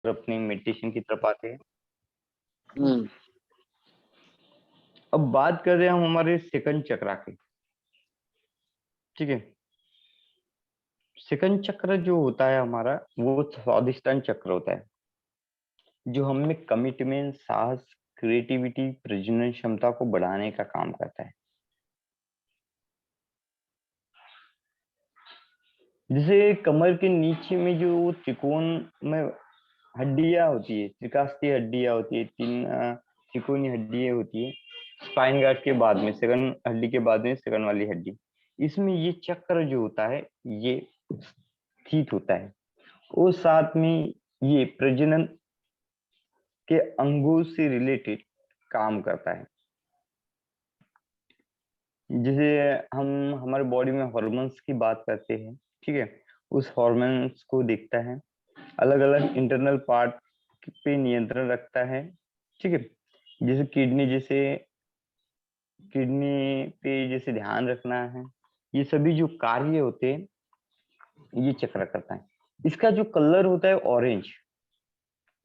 अपनी मेडिटेशन की तरफ आते हैं। हम्म। अब बात कर रहे हैं हम हमारे सेकंड चक्रा की। ठीक है, सेकंड चक्र जो होता है हमारा, वो स्वादिष्टान चक्र होता है, जो हमें कमिटमेंट, साहस, क्रिएटिविटी, प्रजनन क्षमता को बढ़ाने का काम करता है। जैसे कमर के नीचे में जो त्रिकोण में हड्डियां होती है, त्रिकास्तीय हड्डियां होती है, तीन त्रिकोणीय हड्डियां होती है स्पाइन गार्ड के बाद में, सेकंड हड्डी के बाद में सेकंड वाली हड्डी, इसमें ये चक्र जो होता है ये स्थित होता है। और साथ में ये प्रजनन के अंगों से रिलेटेड काम करता है। जैसे हम हमारे बॉडी में हार्मोन्स की बात करते हैं, ठीक है, उस हार्मोन्स को देखता है, अलग अलग इंटरनल पार्ट पे नियंत्रण रखता है। ठीक है, जैसे किडनी पे जैसे ध्यान रखना है, ये सभी जो कार्य होते हैं ये चक्र करता है। इसका जो कलर होता है ऑरेंज,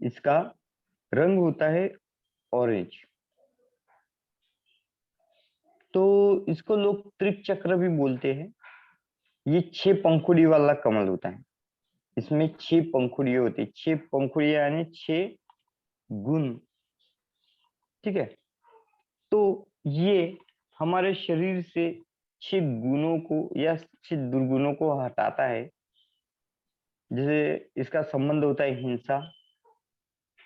इसका रंग होता है ऑरेंज, तो इसको लोग त्रिक चक्र भी बोलते हैं। ये 6 पंखुड़ी वाला कमल होता है, इसमें 6 पंखुड़ियां होती है, 6 पंखुड़ियां यानी 6 गुण। ठीक है, तो ये हमारे शरीर से 6 गुणों को या 6 दुर्गुणों को हटाता है। जैसे इसका संबंध होता है हिंसा,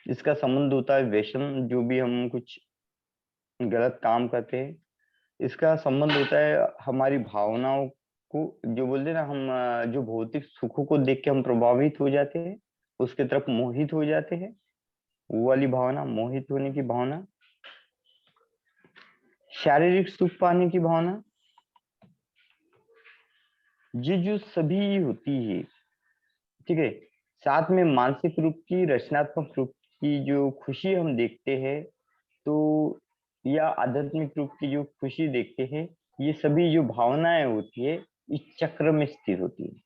इसका संबंध होता है व्यसन, जो भी हम कुछ गलत काम करते हैं, इसका संबंध होता है हमारी भावनाओं को, जो बोलते हैं ना हम, जो भौतिक सुखों को देख के हम प्रभावित हो जाते हैं, उसके तरफ मोहित हो जाते हैं, वो वाली भावना, मोहित होने की भावना, शारीरिक सुख पाने की भावना, ये जो सभी होती है। ठीक है, साथ में मानसिक रूप की, रचनात्मक रूप की जो खुशी हम देखते हैं, तो या आध्यात्मिक रूप की जो खुशी देखते हैं, ये सभी जो भावनाएं होती है इस चक्र में स्थित होती है।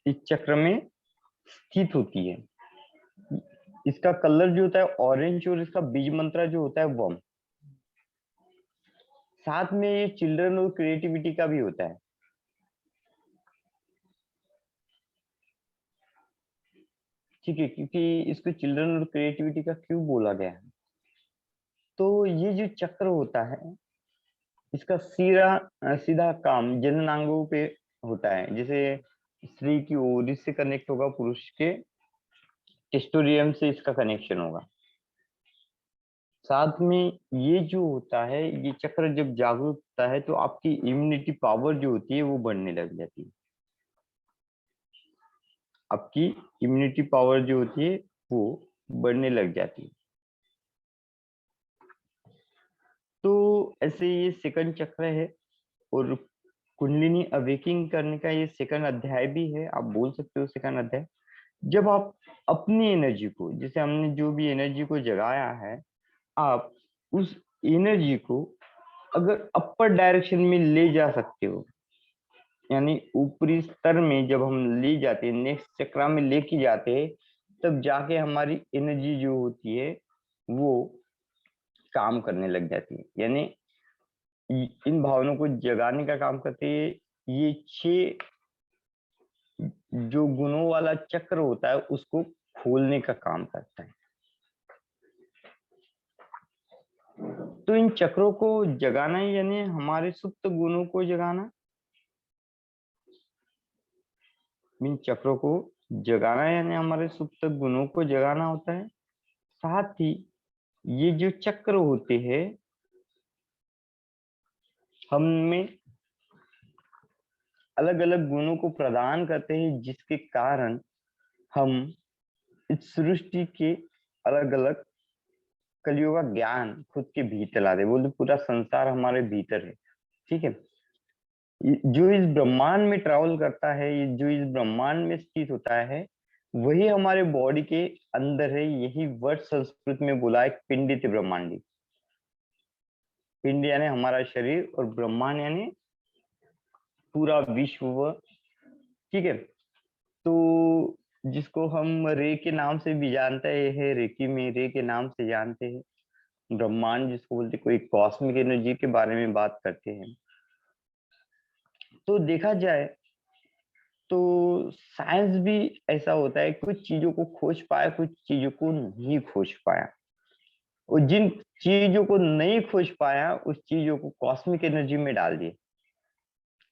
इस चक्र में स्थित होती है। इसका कलर जो होता है ऑरेंज, और इसका बीज मंत्र जो होता है वम। साथ में ये चिल्ड्रन और क्रिएटिविटी का भी होता है। ठीक है, क्योंकि इसको चिल्ड्रन और क्रिएटिविटी का क्यों बोला गया है, तो ये जो चक्र होता है इसका सीधा काम जननांगों पे होता है। जैसे स्त्री की ओवरी से कनेक्ट होगा, पुरुष के टेस्टोरियम से इसका कनेक्शन होगा। साथ में ये जो होता है, ये चक्र जब जागरूक होता है तो आपकी इम्यूनिटी पावर जो होती है वो बढ़ने लग जाती है। आपकी इम्यूनिटी पावर जो होती है वो बढ़ने लग जाती है। तो ऐसे ये सेकंड चक्र है, और कुंडलिनी अवेकिंग करने का ये सेकंड अध्याय भी है, आप बोल सकते हो सेकंड अध्याय। जब आप अपनी एनर्जी को, जैसे हमने जो भी एनर्जी को जगाया है, आप उस एनर्जी को अगर अपर डायरेक्शन में ले जा सकते हो, यानी ऊपरी स्तर में जब हम ले जाते हैं, नेक्स्ट चक्रा में लेके जाते हैं, तब जाके हमारी एनर्जी जो होती है वो काम करने लग जाती है। यानी इन भावनाओं को जगाने का काम करते हैं। ये 6 जो गुणों वाला चक्र होता है उसको खोलने का काम करता है। तो इन चक्रों को जगाना यानी हमारे सुप्त गुणों को जगाना, इन चक्रों को जगाना यानी हमारे सुप्त गुणों को जगाना होता है। साथ ही ये जो चक्र होते हैं हम में अलग अलग गुणों को प्रदान करते हैं, जिसके कारण हम इस सृष्टि के अलग अलग कलियों का ज्ञान खुद के भीतर लाते, बोलते पूरा संसार हमारे भीतर है। ठीक है, जो इस ब्रह्मांड में ट्रैवल करता है, ये जो इस ब्रह्मांड में स्थित होता है, वही हमारे बॉडी के अंदर है। यही वर्ड संस्कृत में बोला है पिंडित ब्रह्मांडी। पिंड यानी हमारा शरीर, और ब्रह्मांड यानी पूरा विश्व, ठीक है। तो जिसको हम रे के नाम से भी जानते हैं, रेकी में रे के नाम से जानते हैं। ब्रह्मांड जिसको बोलते हैं, कोई कॉस्मिक एनर्जी के बारे में बात करते हैं। तो देखा जाए तो साइंस भी ऐसा होता है, कुछ चीजों को खोज पाया, कुछ चीजों को नहीं खोज पाया। और जिन चीजों को नहीं खोज पाया उस चीजों को कॉस्मिक एनर्जी में डाल दिए।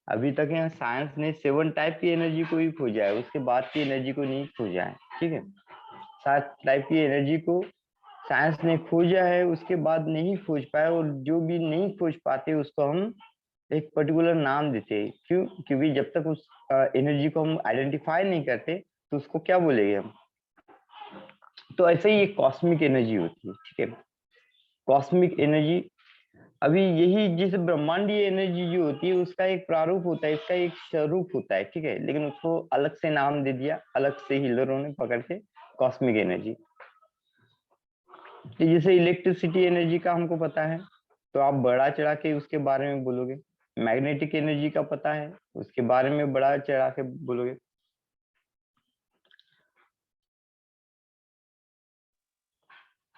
अभी तक यहाँ साइंस ने 7 टाइप की एनर्जी को ही खोजा है, उसके बाद की एनर्जी को नहीं खोजा है। ठीक है, 7 टाइप की एनर्जी को साइंस ने खोजा है, उसके बाद नहीं खोज पाया। और जो भी नहीं खोज पाते उसको हम एक पर्टिकुलर नाम देते हैं। क्यों? क्योंकि जब तक उस एनर्जी को हम आइडेंटिफाई नहीं करते तो उसको क्या बोलेंगे हम। तो ऐसे ही एक कॉस्मिक एनर्जी होती है। ठीक है, कॉस्मिक एनर्जी, अभी यही जैसे ब्रह्मांडीय एनर्जी जो होती है उसका एक प्रारूप होता है, इसका एक स्वरूप होता है। ठीक है, लेकिन उसको अलग से नाम दे दिया, अलग से हीलरों ने पकड़ के, कॉस्मिक एनर्जी। तो जैसे इलेक्ट्रिसिटी एनर्जी का हमको पता है, तो आप बड़ा चढ़ा के उसके बारे में बोलोगे। मैग्नेटिक एनर्जी का पता है, उसके बारे में बड़ा चढ़ा के बोलोगे।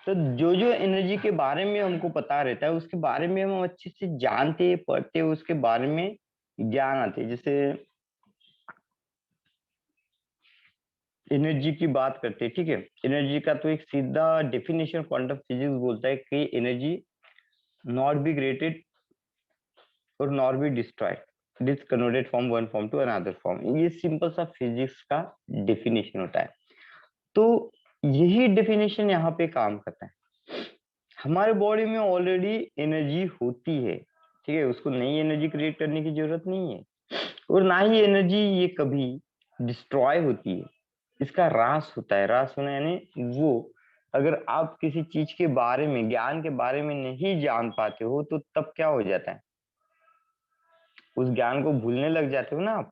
तो जो जो एनर्जी के बारे में हमको पता रहता है उसके बारे में हम अच्छे से जानते पढ़ते, उसके बारे में ज्ञान आते। जैसे एनर्जी की बात करते हैं। ठीक है, एनर्जी का तो एक सीधा डेफिनेशन क्वांटम फिजिक्स बोलता है कि एनर्जी नॉट बी क्रिएटेड और not be destroyed, it is converted from one form to another form. ये सिंपल सा फिजिक्स का डेफिनेशन होता है। तो यही डेफिनेशन यहाँ पे काम करता है। हमारे बॉडी में ऑलरेडी एनर्जी होती है। ठीक है, उसको नई एनर्जी क्रिएट करने की जरूरत नहीं है। और ना ही एनर्जी ये कभी डिस्ट्रॉय होती है, इसका ह्रास होता है। ह्रास होना यानी वो, अगर आप किसी चीज के बारे में, ज्ञान के बारे में नहीं जान पाते हो तो तब क्या हो जाता है, उस ज्ञान को भूलने लग जाते हो ना आप।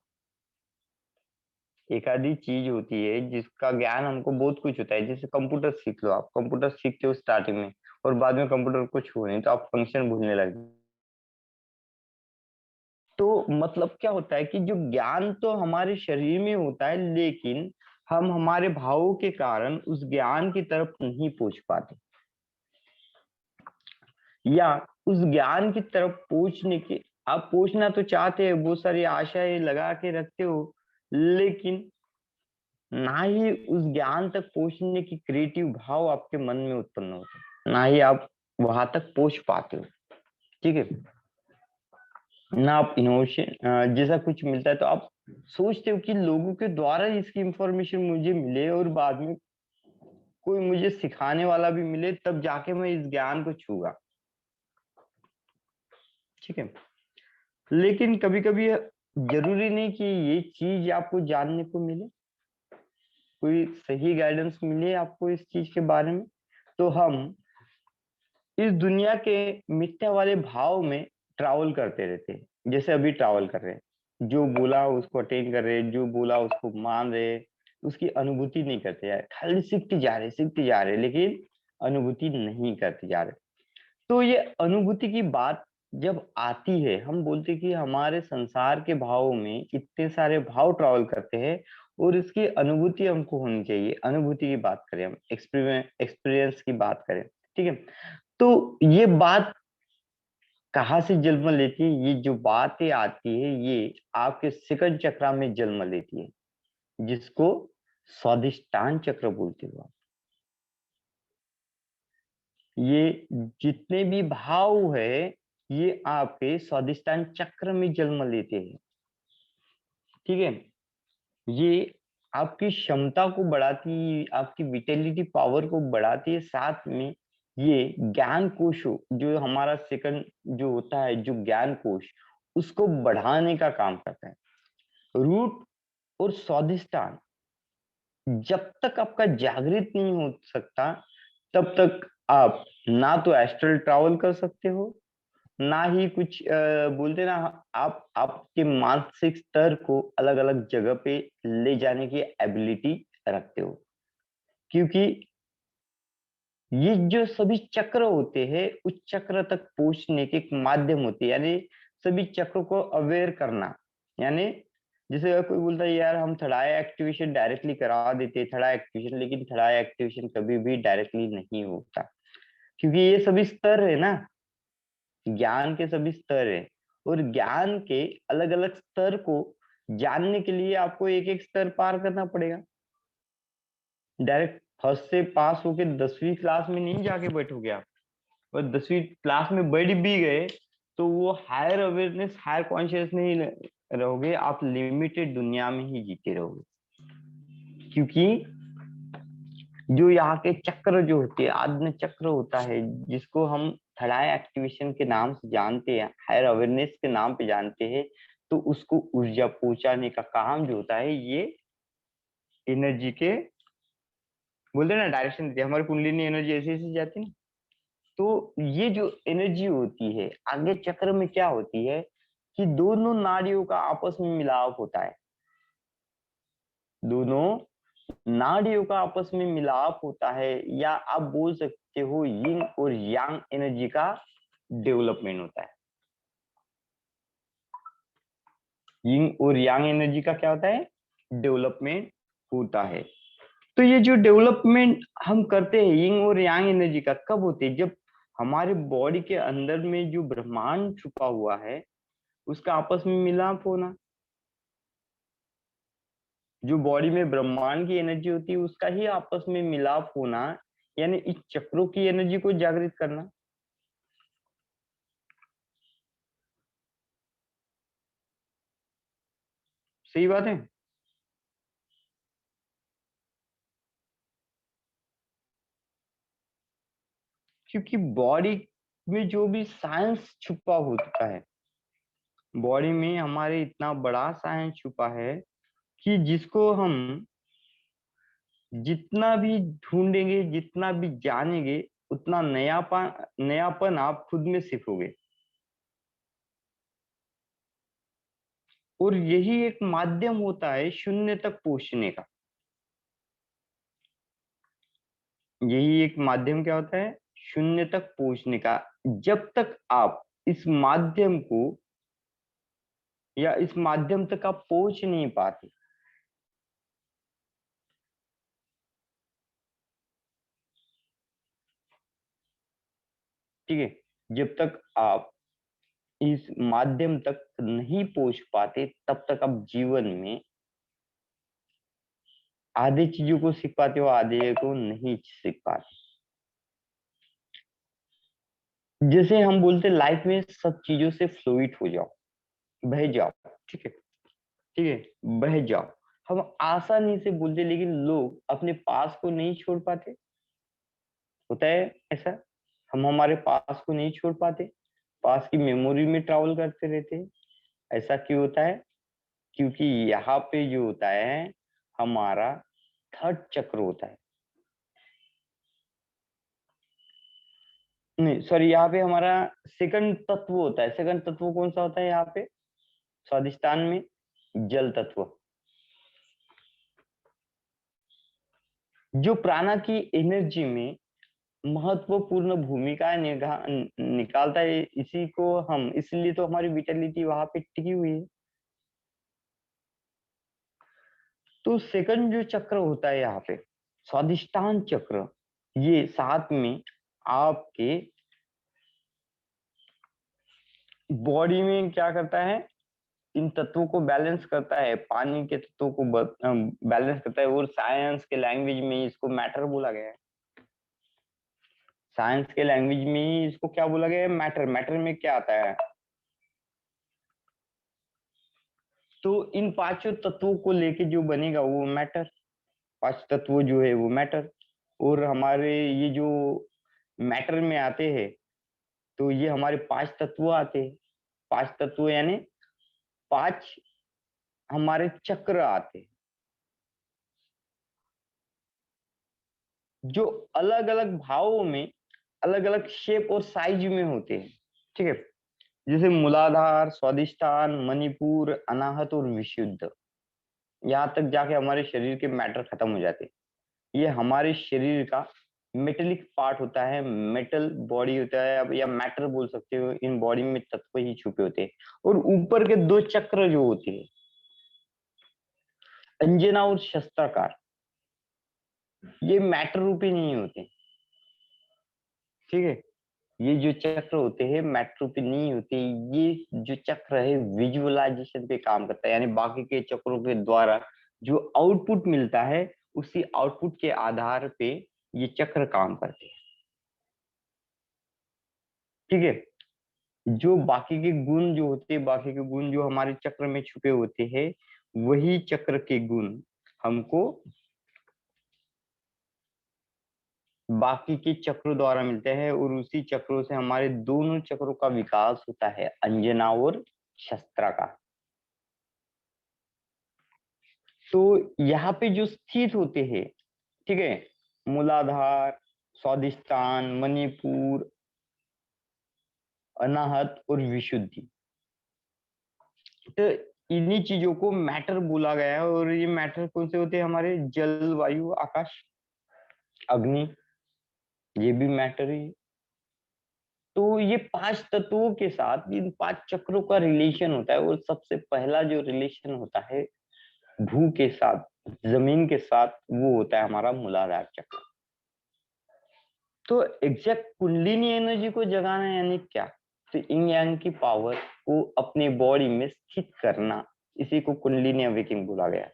एक आधी चीज होती है जिसका ज्ञान हमको बहुत कुछ होता है। जैसे कंप्यूटर सीख लो, आप कंप्यूटर सीखते हो स्टार्टिंग में और बाद में कंप्यूटर को छू नहीं तो आप फंक्शन भूलने लगते। तो मतलब क्या होता है कि जो ज्ञान तो हमारे शरीर में होता है, लेकिन हम हमारे भावों के कारण उस ज्ञान की तरफ नहीं पहुंच पाते, या उस ज्ञान की तरफ पहुंचने की, आप पहुंचना तो चाहते हैं, बहुत सारी आशाएं लगा के रखते हो, लेकिन ना ही उस ज्ञान तक पहुंचने की क्रिएटिव भाव आपके मन में उत्पन्न होते, ना ही आप वहां तक पहुंच पाते हो। ठीक है, ना आप इनोवेशन जैसा कुछ मिलता है तो आप सोचते हो कि लोगों के द्वारा इसकी इंफॉर्मेशन मुझे मिले और बाद में कोई मुझे सिखाने वाला भी मिले, तब जाके मैं इस ज्ञान को छूगा। ठीक है, लेकिन कभी कभी जरूरी नहीं कि ये चीज आपको जानने को मिले, कोई सही गाइडेंस मिले आपको इस चीज के बारे में। तो हम इस दुनिया के मिथ्या वाले भाव में ट्रैवल करते रहते हैं, जैसे अभी ट्रैवल कर रहे हैं। जो बोला उसको अटेंड कर रहे, जो बोला उसको मान रहे, उसकी अनुभूति नहीं करते यार, खाली सीखते जा रहे, लेकिन अनुभूति नहीं करते जा रहे। तो ये अनुभूति की बात जब आती है, हम बोलते कि हमारे संसार के भावों में इतने सारे भाव ट्रैवल करते हैं और इसकी अनुभूति हमको होनी चाहिए। अनुभूति की बात करें, हम एक्सपीरियंस की बात करें। ठीक है, तो ये बात कहाँ से जन्म लेती है? ये जो बातें आती है ये आपके शिखर चक्र में जन्म लेती है, जिसको स्वादिष्टान चक्र बोलते हो आप। ये जितने भी भाव है ये आपके स्वादिष्टान चक्र में जन्म लेते हैं। ठीक है, ये आपकी क्षमता को बढ़ाती, आपकी विटेलिटी पावर को बढ़ाती है। साथ में ये ज्ञान कोश जो हमारा सेकंड जो होता है, जो ज्ञान कोश, उसको बढ़ाने का काम करता है। रूट और स्वादिष्टान जब तक आपका जागृत नहीं हो सकता तब तक आप ना तो एस्ट्रल ट्रैवल कर सकते हो, ना ही कुछ बोलते ना, आप आपके मानसिक स्तर को अलग अलग जगह पे ले जाने की एबिलिटी रखते हो। क्योंकि ये जो सभी चक्र होते हैं उस चक्र तक पहुंचने के एक माध्यम होते हैं, यानी सभी चक्र को अवेयर करना, यानी जैसे अगर कोई बोलता है यार हम थर्ड आई एक्टिवेशन डायरेक्टली करा देते थर्ड आई एक्टिवेशन, लेकिन थर्ड आई एक्टिवेशन कभी भी डायरेक्टली नहीं होता, क्योंकि ये सभी स्तर है ना, ज्ञान के सभी स्तर है, और ज्ञान के अलग अलग स्तर को जानने के लिए आपको एक एक स्तर पार करना पड़ेगा। डायरेक्ट फर्स्ट से पास होके 10वीं क्लास में नहीं जाके बैठोगे आप, और 10वीं क्लास में बैठ भी गए तो वो हायर अवेयरनेस हायर कॉन्शियस नहीं रहोगे, आप लिमिटेड दुनिया में ही जीते रहोगे। क्योंकि जो यहाँ के चक्र जो होते हैं, आज्ञा चक्र होता है, जिसको हम थर्ड आई एक्टिवेशन के नाम से जानते हैं, हायर अवेयरनेस के नाम पे जानते हैं, तो उसको ऊर्जा पहुंचाने का काम जो होता है, ये एनर्जी के बोलते हैं ना डायरेक्शन देती है, हमारी कुंडलिनी एनर्जी ऐसे ऐसे जाती है ना। तो ये जो एनर्जी होती है आगे चक्र में क्या होती है कि दोनों नाड़ियों का आपस में मिलाप होता है, दोनों नाड़ियों का आपस में मिलाप होता है, या आप बोल सकते हो यिन और यांग एनर्जी का डेवलपमेंट होता है। यिन और यांग एनर्जी का क्या होता है, डेवलपमेंट होता है। तो ये जो डेवलपमेंट हम करते हैं यिन और यांग एनर्जी का कब होते हैं, जब हमारे बॉडी के अंदर में जो ब्रह्मांड छुपा हुआ है उसका आपस में मिलाप होना, जो बॉडी में ब्रह्मांड की एनर्जी होती है उसका ही आपस में मिलाप होना, यानी इस चक्रों की एनर्जी को जागृत करना। सही बात है। क्योंकि बॉडी में जो भी साइंस छुपा होता है, बॉडी में हमारे इतना बड़ा साइंस छुपा है कि जिसको हम जितना भी ढूंढेंगे जितना भी जानेंगे उतना नयापन नयापन आप खुद में सीखोगे। और यही एक माध्यम होता है शून्य तक पहुंचने का, यही एक माध्यम क्या होता है, शून्य तक पहुंचने का। जब तक आप इस माध्यम को या इस माध्यम तक आप पहुंच नहीं पाते, ठीक है, जब तक आप इस माध्यम तक नहीं पहुंच पाते तब तक आप जीवन में आधे चीजों को सीख पाते हो, आधे को नहीं सीख पाते। जैसे हम बोलते लाइफ में सब चीजों से फ्लूइड हो जाओ, बह जाओ, ठीक है, ठीक है, बह जाओ। हम आसानी से बोलते लेकिन लोग अपने पास को नहीं छोड़ पाते, होता है ऐसा, हम हमारे पास को नहीं छोड़ पाते, पास की मेमोरी में ट्रैवल करते रहते हैं। ऐसा क्यों होता है, क्योंकि यहाँ पे जो होता है हमारा थर्ड चक्र होता है, नहीं सॉरी, यहाँ पे हमारा सेकंड तत्व होता है। सेकंड तत्व कौन सा होता है यहाँ पे स्वादिष्टान में, जल तत्व, जो प्राणा की एनर्जी में महत्वपूर्ण भूमिका निकालता है। इसी को हम इसलिए तो हमारी विटेलिटी वहां पे टिकी हुई है। तो सेकंड जो चक्र होता है यहाँ पे स्वादिष्टान चक्र, ये साथ में आपके बॉडी में क्या करता है, इन तत्वों को बैलेंस करता है, पानी के तत्वों को बैलेंस करता है। और साइंस के लैंग्वेज में इसको मैटर बोला गया है, साइंस के लैंग्वेज में इसको क्या बोला गया है, मैटर। मैटर में क्या आता है, तो इन पांचों तत्वों को लेके जो बनेगा वो मैटर, पांच तत्व जो है वो मैटर। और हमारे ये जो मैटर में आते हैं, तो ये हमारे पांच तत्व आते हैं, पांच तत्व यानी पांच हमारे चक्र आते हैं, जो अलग अलग भावों में अलग अलग शेप और साइज में होते हैं, ठीक है। जैसे मूलाधार, स्वादिष्टान, मणिपुर, अनाहत और विशुद्ध, यहाँ तक जाके हमारे शरीर के मैटर खत्म हो जाते हैं। ये हमारे शरीर का मेटेलिक पार्ट होता है, मेटल बॉडी होता है, अब या मैटर बोल सकते हो। इन बॉडी में तत्व ही छुपे होते हैं। और ऊपर के दो चक्र जो होते हैं, अंजना और शस्त्राकार ये मैटर रूपी नहीं होते, ठीक है। ये जो चक्र होते हैं मैटर रूपी नहीं होते। ये जो चक्र है विजुअलाइजेशन पे काम करता है, यानी बाकी के चक्रों के द्वारा जो आउटपुट मिलता है उसी आउटपुट के आधार पे ये चक्र काम करते हैं, ठीक है। जो बाकी के गुण जो होते हैं, बाकी के गुण जो हमारे चक्र में छुपे होते हैं, वही चक्र के गुण हमको बाकी के चक्रों द्वारा मिलते हैं, और उसी चक्रों से हमारे दोनों चक्रों का विकास होता है, अंजना और शस्त्रा का। तो यहाँ पे जो स्थित होते हैं, ठीक है, मूलाधार, स्वादिष्टान, मणिपुर, अनाहत और विशुद्धि, तो इन्हीं चीजों को मैटर बोला गया है। और ये मैटर कौन से होते हैं? हमारे जल, वायु, आकाश, अग्नि, ये भी मैटर ही है। तो ये पांच तत्वों के साथ इन पांच चक्रों का रिलेशन होता है, और सबसे पहला जो रिलेशन होता है भू के साथ, जमीन के साथ, वो होता है हमारा मूलाधार चक्र। तो एग्जैक्ट कुंडलिनी एनर्जी को जगाना यानी क्या? तो yin yang की पावर को अपने बॉडी में स्थित करना, इसी को कुंडलिनी अवेकिंग बोला गया है।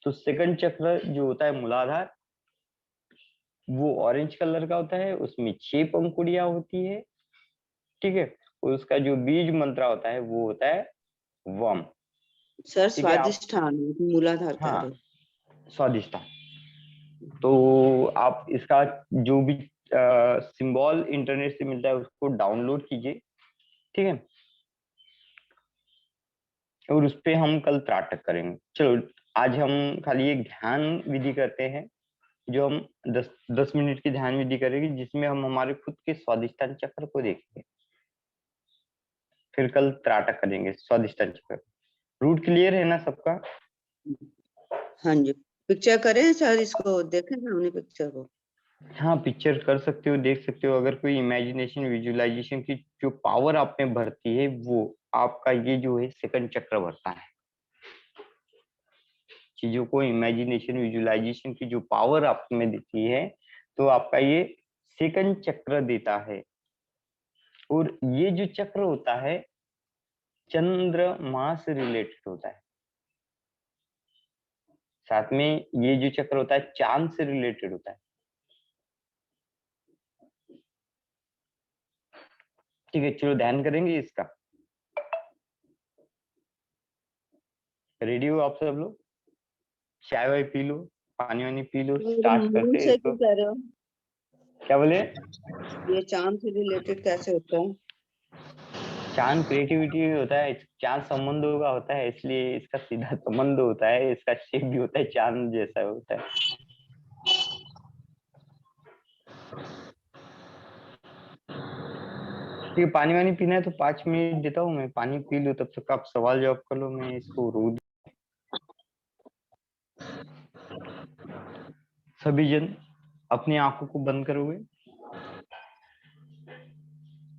तो सेकंड चक्र जो होता है मूलाधार, वो ऑरेंज कलर का होता है, उसमें 6 पंखुड़ियां होती है, ठीक है। और उसका जो बीज मंत्र होता है वो होता है वम। सर ठीक है आप, स्वादिष्ठान मूलाधार कह हाँ, रहे स्वादिष्ट। तो आप इसका जो भी सिंबल इंटरनेट से मिलता है उसको डाउनलोड कीजिए, ठीक है। और उस पे हम कल त्राटक करेंगे। चलो आज हम खाली एक ध्यान विधि करते हैं, जो हम 10 मिनट की ध्यान विधि करेंगे, जिसमें हम हमारे खुद के स्वादिष्टान चक्र को देखेंगे। फिर कल त्राटक करेंगे स्वादिष्टान चक्र। रूट क्लियर है ना सबका? हाँ जी। पिक्चर करें सर, इसको देखें ना हमने पिक्चर को। हाँ, पिक्चर कर सकते हो, देख सकते हो। अगर कोई इमेजिनेशन विजुअलाइजेशन की जो पावर आप में भरती है, वो आपका ये जो है सेकंड चक्र भरता है। चीजों को इमेजिनेशन विजुअलाइजेशन की जो पावर आप में देती है, तो आपका ये सेकंड चक्र देता है। और ये जो चक्र होता है चंद्रमा से रिलेटेड होता है, साथ में ये जो चक्र होता है चांद से रिलेटेड होता है, ठीक है। चलो ध्यान करेंगे इसका। रेडी हो आप सब लोग? चाय वाय पी लो, पानी वानी पी लो, स्टार्ट मून करते हैं से इसको। क्यों कह रहे हो? क्या बोले? ये चांद से रिलेटेड कैसे होता है? चांद क्रिएटिविटी होता है, चांद संबंधों का होता है, इसलिए इसका सीधा संबंध होता है, इसका शेप भी होता है चांद जैसा होता है। ठीक है, पानी वानी पीना है तो 5 मिनट देता हूँ मैं, पानी पी लो, तब तक आप सवाल जवाब कर लो, मैं इसको रोक। सभी जन अपनी आंखों को बंद करोगे।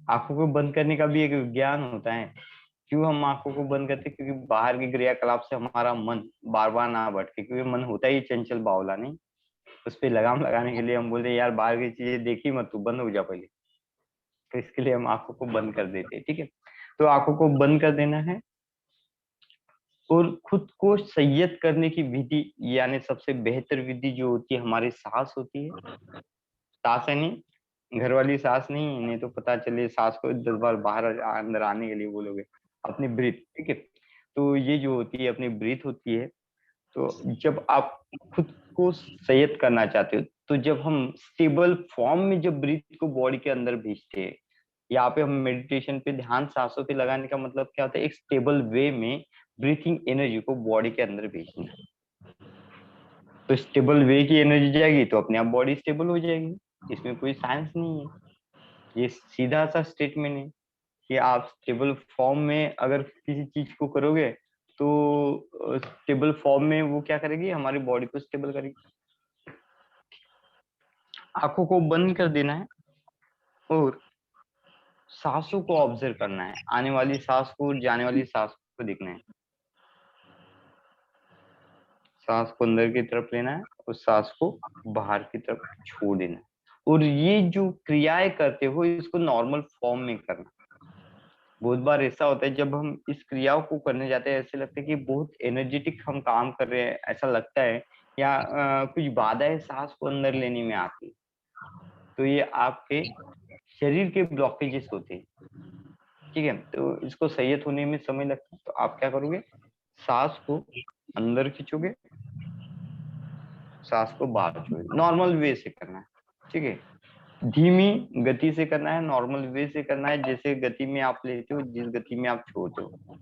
आंखों को बंद करने का भी एक विज्ञान होता है। क्यों हम आंखों को बंद करते हैं? क्योंकि बाहर के क्रियाकलाप से हमारा मन बार बार ना भटके, क्योंकि मन होता ही चंचल बावला, नहीं। उस पे लगाम लगाने के लिए हम बोलते हैं यार बाहर की चीजें देखी मत, तू बंद हो जा पहले। तो इसके लिए हम आंखों को बंद कर देते हैं, ठीक है। तो आंखों को बंद कर देना है, और खुद को संयत करने की विधि, यानी सबसे बेहतर विधि जो होती है हमारी सांस होती है। सांस है नहीं, घर वाली सांस नहीं, नहीं तो पता चले सांस को 10 बार बाहर अंदर आने के लिए बोलोगे। अपनी ब्रीथ, ठीक है। तो ये जो होती है अपनी ब्रीथ होती है। तो जब आप खुद को संयत करना चाहते हो, तो जब हम स्टेबल फॉर्म में जब ब्रीथ को बॉडी के अंदर भेजते हैं, यहाँ पे हम मेडिटेशन पे ध्यान सांसों पे लगाने का मतलब क्या होता है? एक स्टेबल वे में ब्रीथिंग एनर्जी को बॉडी के अंदर भेजना। तो स्टेबल वे की एनर्जी जाएगी तो अपने आप बॉडी स्टेबल हो जाएगी। इसमें कोई साइंस नहीं है, ये सीधा सा स्टेटमेंट है कि आप स्टेबल फॉर्म में अगर किसी चीज को करोगे, तो स्टेबल फॉर्म में वो क्या करेगी? हमारी बॉडी को स्टेबल करेगी। आंखों को बंद कर देना है, और सांसों को ऑब्जर्व करना है, आने वाली सांस को, जाने वाली सांस को देखना है। सांस को अंदर की तरफ लेना है और सांस को बाहर की तरफ छोड़ देना है। और ये जो क्रियाएं करते हो इसको नॉर्मल फॉर्म में करना। बहुत बार ऐसा होता है जब हम इस क्रियाओं को करने जाते हैं ऐसे लगता है कि बहुत एनर्जेटिक हम काम कर रहे हैं ऐसा लगता है, या कुछ बाधाएं सांस को अंदर लेने में आती है। तो ये आपके शरीर के ब्लॉकेजेस होते हैं, ठीक है। तो इसको संयत होने में समय लगता है, तो आप क्या करोगे, सांस को अंदर खींचोगे, सांस को बाहर छोड़ोगे। नॉर्मल वे से करना है, ठीक है। धीमी गति से करना है, नॉर्मल वे से करना है, जैसे गति में आप लेते हो, जिस गति में आप छोड़ते हो।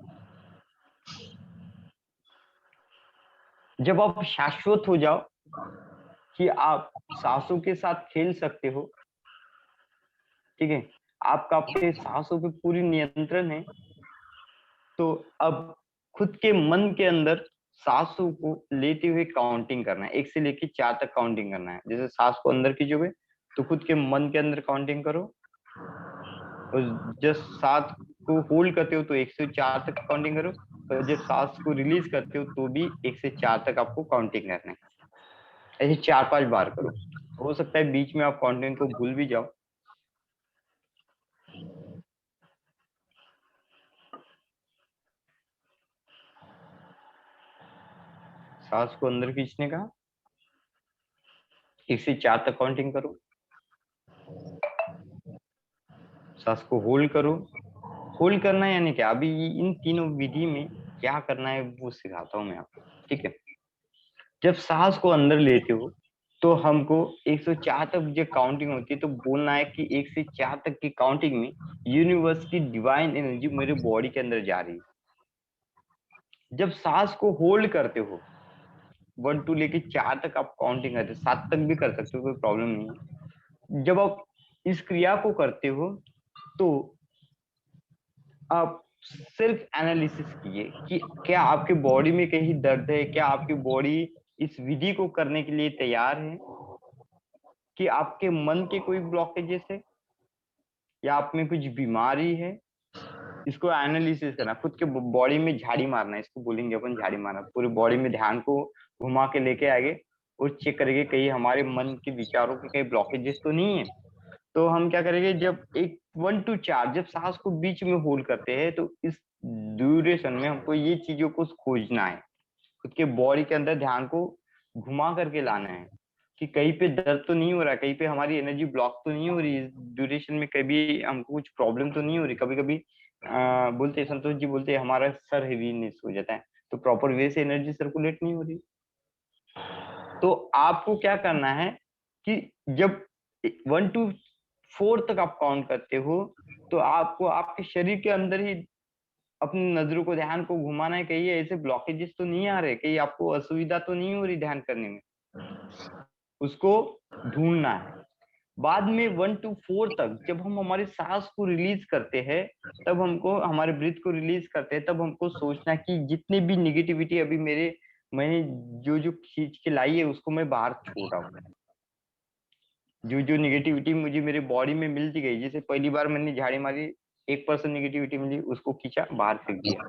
जब आप शाश्वत हो जाओ कि आप सांसों के साथ खेल सकते हो, ठीक है, आपका आपके सांसों पे पूरी नियंत्रण है, तो अब खुद के मन के अंदर सांसों को लेते हुए काउंटिंग करना है। 1 से लेके 4 तक काउंटिंग करना है। जैसे सांस को अंदर खींचोगे तो खुद के मन के अंदर काउंटिंग करो, और जब सांस को होल्ड करते हो तो 1 से 4 तक काउंटिंग करो, और जब सांस को रिलीज करते हो तो भी 1 से 4 तक आपको काउंटिंग करना है। ऐसे 4-5 बार करो। हो सकता है बीच में आप काउंटिंग को भूल भी जाओ। सांस को अंदर खींचने का 1 से 4 तक काउंटिंग करो, सांस को होल्ड करो। होल्ड करना है यानी क्या, अभी इन तीनों विधि में क्या करना है वो सिखाता हूँ मैं आपको, ठीक है। जब सांस को अंदर लेते हो तो हमको 104 तक जो काउंटिंग होती है तो बोलना है कि 1 से 4 तक की काउंटिंग में यूनिवर्स की डिवाइन एनर्जी मेरे बॉडी के अंदर जा रही है। जब सांस को होल्ड करते हो 1 2 लेके 4 तक आप काउंटिंग करते हो, 7 तक भी कर सकते हो, कोई प्रॉब्लम नहीं है। जब आप इस क्रिया को करते हो तो आप सेल्फ एनालिसिस कीजिए कि क्या आपके बॉडी में कहीं दर्द है, क्या आपकी बॉडी इस विधि को करने के लिए तैयार है, कि आपके मन के कोई ब्लॉकेजेस है, या आप में कुछ बीमारी है। इसको एनालिसिस करना, खुद के बॉडी में झाड़ी मारना, इसको बोलेंगे अपन झाड़ी मारना। पूरी बॉडी में ध्यान को घुमा के लेके आएंगे और चेक करेंगे कहीं हमारे मन के विचारों के कहीं ब्लॉकेजेस तो नहीं है। तो हम क्या करेंगे, जब एक 1 to 4 जब सांस को बीच में होल्ड करते हैं तो इस ड्यूरेशन में हमको ये चीजों को खोजना है, खुद के बॉडी के अंदर ध्यान को घुमा करके लाना है कि कहीं पे दर्द तो नहीं हो रहा, कहीं पे हमारी एनर्जी ब्लॉक तो नहीं हो रही, इस ड्यूरेशन में कभी हमको कुछ प्रॉब्लम तो नहीं हो रही। कभी कभी बोलते संतोष जी बोलते हमारा सर हेवीनेस हो जाता है, तो प्रॉपर वे से एनर्जी सर्कुलेट नहीं हो रही। तो आपको क्या करना है कि जब 1 to 4 तक आप काउंट करते हो तो आपको आपके शरीर के अंदर ही अपनी नजरों को, ध्यान को घुमाना है, कहीं ऐसे ब्लॉकेजेस तो नहीं आ रहे, कहीं आपको असुविधा तो नहीं हो रही ध्यान करने में, उसको ढूंढना है। बाद में 1 to 4 तक जब हम हमारी सांस को रिलीज करते हैं, तब हमको हमारे ब्रीथ को रिलीज करते हैं, तब हमको सोचना कि जितनी भी निगेटिविटी अभी मैंने जो जो खींच के लाई है उसको मैं बाहर छोड़ रहा हूँ। जो जो निगेटिविटी मुझे मेरे बॉडी में मिलती गई, जैसे पहली बार मैंने झाड़ी मारी 1% निगेटिविटी मिली, उसको खींचा बाहर फेंक दिया,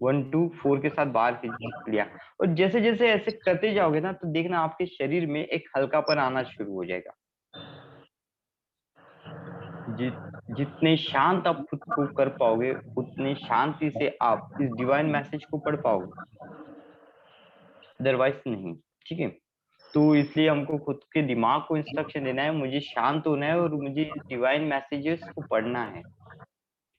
1 to 4 के साथ बाहर खींच लिया। और जैसे जैसे ऐसे करते जाओगे ना तो देखना आपके शरीर में एक हल्कापन आना शुरू हो जाएगा। जितने शांत आप खुद को कर पाओगे उतने शांति से आप इस डिवाइन मैसेज को पढ़ पाओगे, अदरवाइज नहीं, ठीक है। तो इसलिए हमको खुद के दिमाग को इंस्ट्रक्शन देना है, मुझे शांत होना है और मुझे डिवाइन मैसेजेस को पढ़ना है।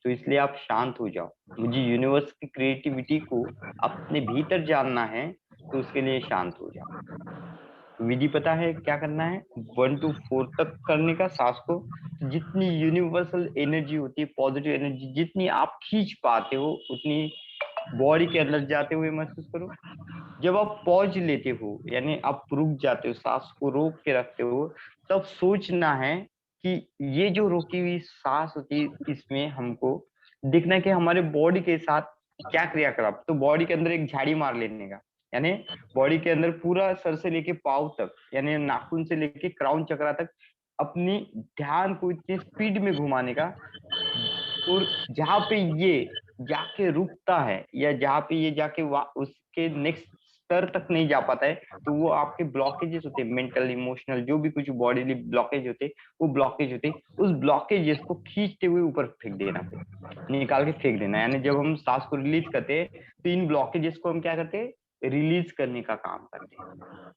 तो इसलिए आप शांत हो जाओ, मुझे यूनिवर्स की क्रिएटिविटी को अपने भीतर जानना है, तो उसके लिए शांत हो जाओ। विधि पता है क्या करना है, 1 to 4 तक करने का सांस को। जितनी यूनिवर्सल एनर्जी होती है, पॉजिटिव एनर्जी जितनी आप खींच पाते हो उतनी बॉडी के अंदर जाते हुए महसूस करो। जब आप पॉज लेते हो यानी आप रुक जाते हो, सांस को रोक के रखते हो, तब सोचना है कि ये जो रोकी हुई सांस होती है इसमें हमको देखना है कि हमारे बॉडी के साथ क्या क्रियाकलाप। तो बॉडी के अंदर एक झाड़ी मार लेने का, यानी बॉडी के अंदर पूरा सर से लेके पाँव तक, यानी नाखून से लेके क्राउन चक्रा तक अपनी ध्यान को इतनी स्पीड में घुमाने का। और जहां पे ये जाके रुकता है या जहां पे ये जाके उसके नेक्स्ट स्तर तक नहीं जा पाता है, तो वो आपके ब्लॉकेजेस होते हैं, मेंटल इमोशनल जो भी कुछ बॉडीली ब्लॉकेज होते, वो ब्लॉकेज होते, उस ब्लॉकेजेस को खींचते हुए ऊपर फेंक देना, फिर निकाल के फेंक देना। यानी जब हम सांस को रिलीज करते हैं तो इन ब्लॉकेजेस को हम क्या करते हैं, रिलीज करने का काम करते हैं।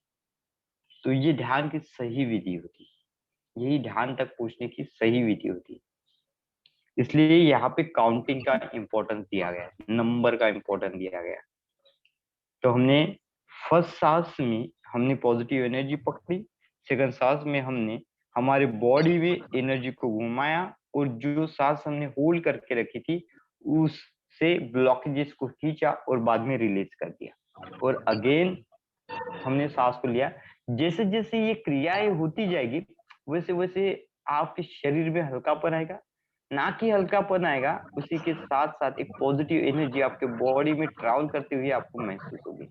तो ये ध्यान की सही विधि होती है, यही ध्यान तक पहुंचने की सही विधि होती है। इसलिए यहाँ पे काउंटिंग का इंपॉर्टेंस दिया गया है, नंबर का इंपॉर्टेंस दिया गया है। तो हमने फर्स्ट सांस में हमने पॉजिटिव एनर्जी पकड़ी, सेकंड सांस में हमने हमारे बॉडी में एनर्जी को घुमाया, और जो सांस हमने होल्ड करके रखी थी उससे ब्लॉकेजेस को खींचा और बाद में रिलीज कर दिया, और अगेन हमने सांस को लिया। जैसे जैसे ये क्रियाएं होती जाएगी वैसे वैसे आपके शरीर में हल्कापन आएगा, ना कि हल्कापन आएगा, उसी के साथ साथ एक पॉजिटिव एनर्जी आपके बॉडी में ट्रैवल करते हुए आपको महसूस होगी।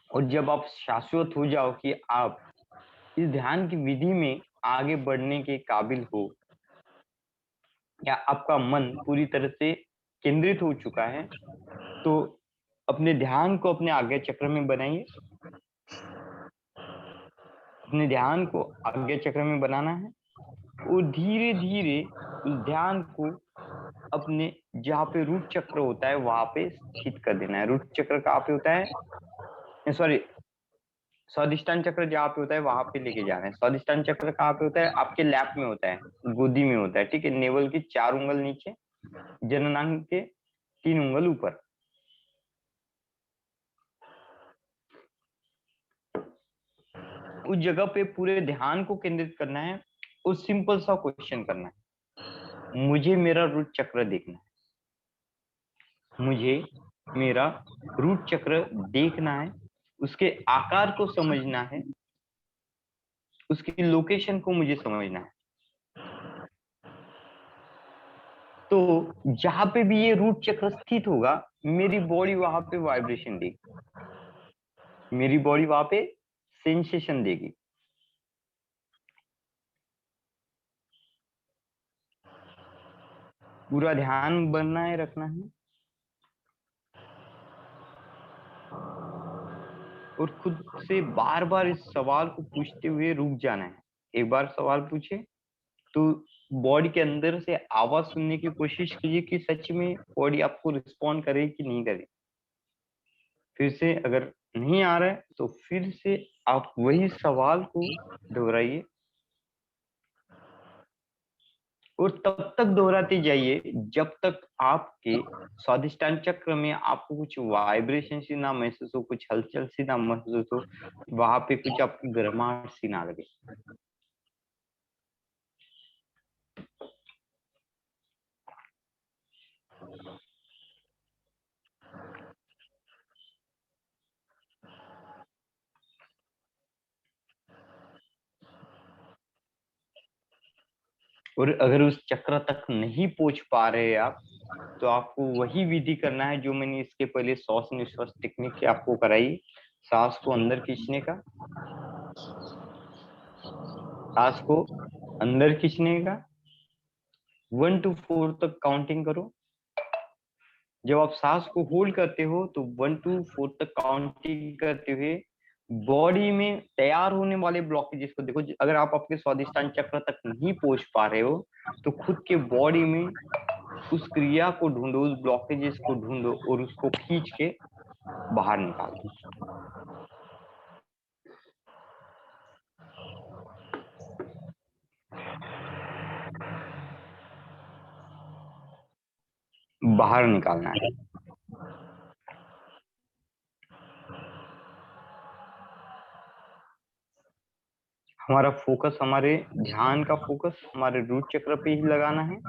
और जब आप शाश्वत हो जाओ कि आप इस ध्यान की विधि में आगे बढ़ने के काबिल हो, या आपका मन पूरी तरह से केंद्रित हो चुका है, तो अपने ध्यान को अपने आज्ञा चक्र में बनाइए। अपने ध्यान को आज्ञा चक्र में बनाना है, और धीरे धीरे उस ध्यान को अपने जहाँ पे रूट चक्र होता है वहां पे स्थित कर देना है। रूट चक्र कहाँ पे होता है, सॉरी, स्वादिष्टान चक्र जहाँ पे होता है वहां पे लेके जाना है। स्वादिष्टान चक्र कहाँ पे होता है, आपके लैप में होता है, गोदी में होता है, ठीक है, नेवल की 4 उंगल नीचे, जननांग के 3 उंगल ऊपर। उस जगह पे पूरे ध्यान को केंद्रित करना है, उस सिंपल सा क्वेश्चन करना है, मुझे मेरा रूट चक्र देखना है, मुझे मेरा रूट चक्र देखना है, उसके आकार को समझना है, उसकी लोकेशन को मुझे समझना है। तो जहां पे भी ये रूट चक्र स्थित होगा, मेरी बॉडी वहां पे वाइब्रेशन देगी, मेरी बॉडी वहां पे सेंसेशन देगी। पूरा ध्यान बनाए रखना है, और खुद से बार बार इस सवाल को पूछते हुए रुक जाना है। एक बार सवाल पूछे तो बॉडी के अंदर से आवाज सुनने की कोशिश कीजिए कि सच में बॉडी आपको रिस्पॉन्ड करे कि नहीं करे। फिर से अगर नहीं आ रहा है तो फिर से आप वही सवाल को दोहराइए, और तब तक दोहराते जाइए जब तक आपके स्वादिष्टान चक्र में आपको कुछ वाइब्रेशन सी ना महसूस हो, कुछ हलचल सी ना महसूस हो, वहां पे कुछ आपकी गर्माहट सी ना लगे। और अगर उस चक्र तक नहीं पहुंच पा रहे आप, तो आपको वही विधि करना है जो मैंने इसके पहले श्वास निश्वास टेक्निक आपको कराई। सांस को अंदर खींचने का, सांस को अंदर खींचने का, 1 to 4 तक काउंटिंग करो। जब आप सांस को होल्ड करते हो तो 1 to 4 तक काउंटिंग करते हुए बॉडी में तैयार होने वाले ब्लॉकेजेस को देखो। अगर आप अपने स्वादिष्टान चक्र तक नहीं पहुंच पा रहे हो, तो खुद के बॉडी में उस क्रिया को ढूंढो, उस ब्लॉकेजेस को ढूंढो, और उसको खींच के बाहर निकाल दो। बाहर निकालना है। हमारा फोकस, हमारे ध्यान का फोकस हमारे रूट चक्र पे ही लगाना है।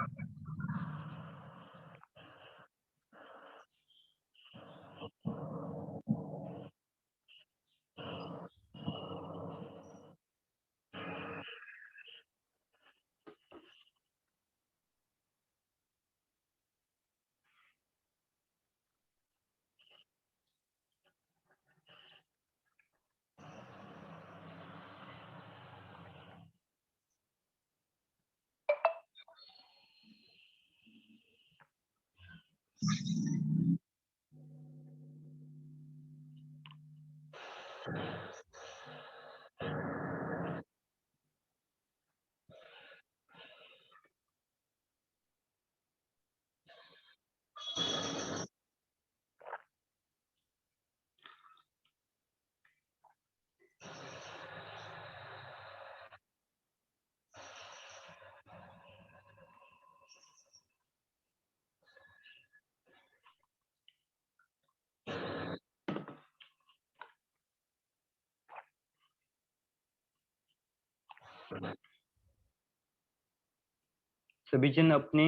सभी जन अपने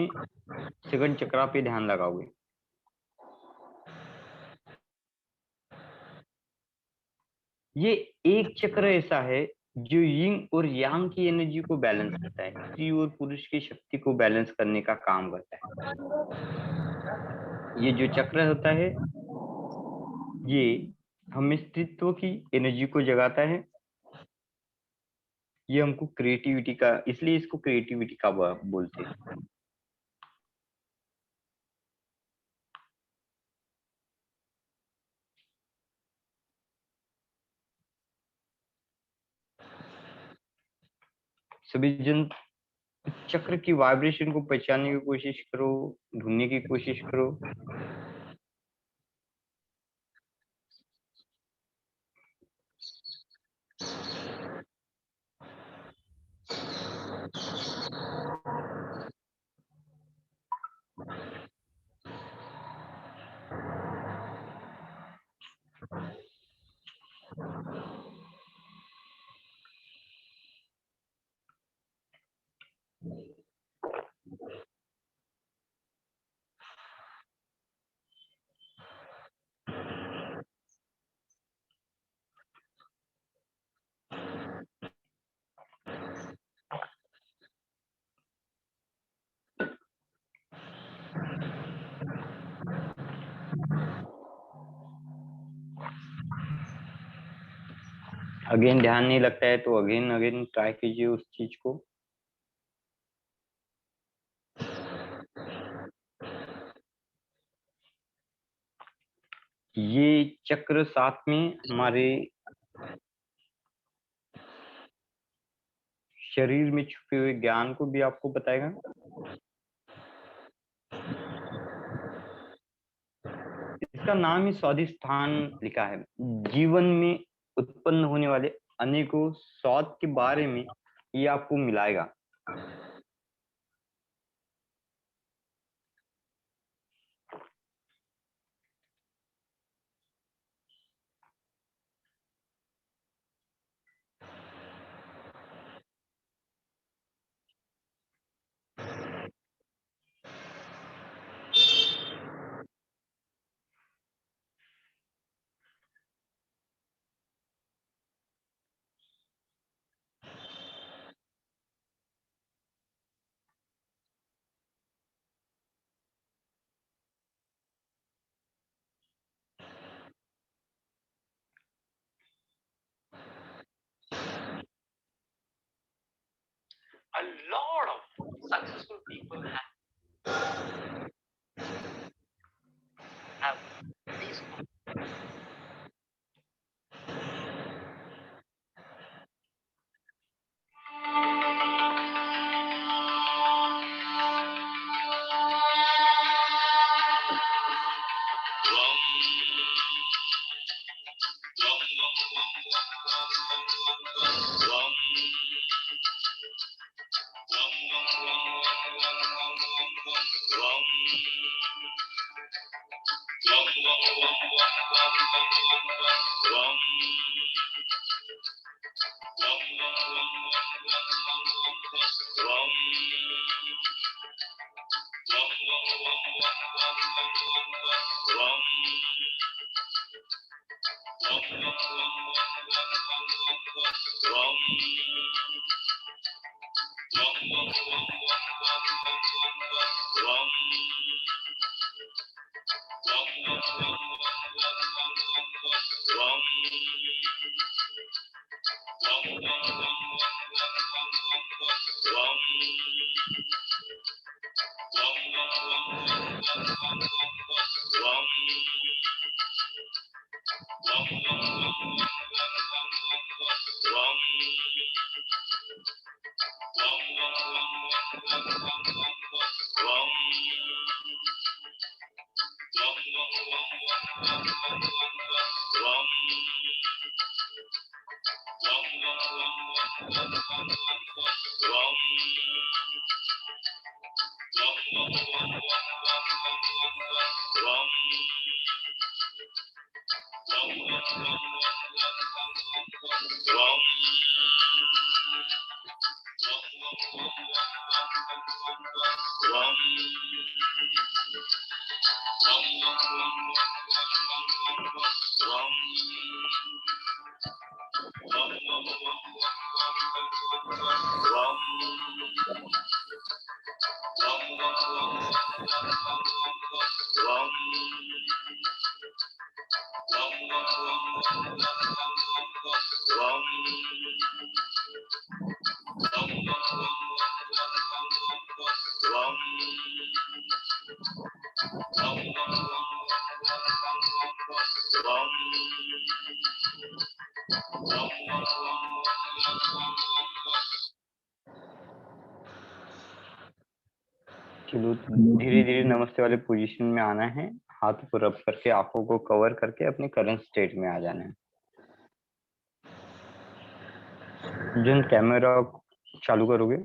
सघन चक्रा पे ध्यान लगाओगे। ये एक चक्र ऐसा है जो यिंग और यांग की एनर्जी को बैलेंस करता है, स्त्री और पुरुष की शक्ति को बैलेंस करने का काम करता है। ये जो चक्र होता है ये हमें स्त्रीत्व की एनर्जी को जगाता है। ये हमको क्रिएटिविटी का, इसलिए इसको क्रिएटिविटी का बोलते हैं। सभी जन चक्र की वाइब्रेशन को पहचानने की कोशिश करो, ढूंढने की कोशिश करो। अगेन ध्यान नहीं लगता है तो अगेन अगेन ट्राई कीजिए उस चीज को। ये चक्र साथ में हमारे शरीर में छुपे हुए ज्ञान को भी आपको बताएगा। इसका नाम ही स्वादिष्ठान लिखा है। जीवन में उत्पन्न होने वाले अनेकों स्वाद के बारे में ये आपको मिलाएगा। A lot of successful people have these. चलो धीरे धीरे नमस्ते वाले पोजीशन में आना है, हाथ को रब करके आंखों को कवर करके अपने करंट स्टेट में आ जाना है। जिन कैमरा चालू करोगे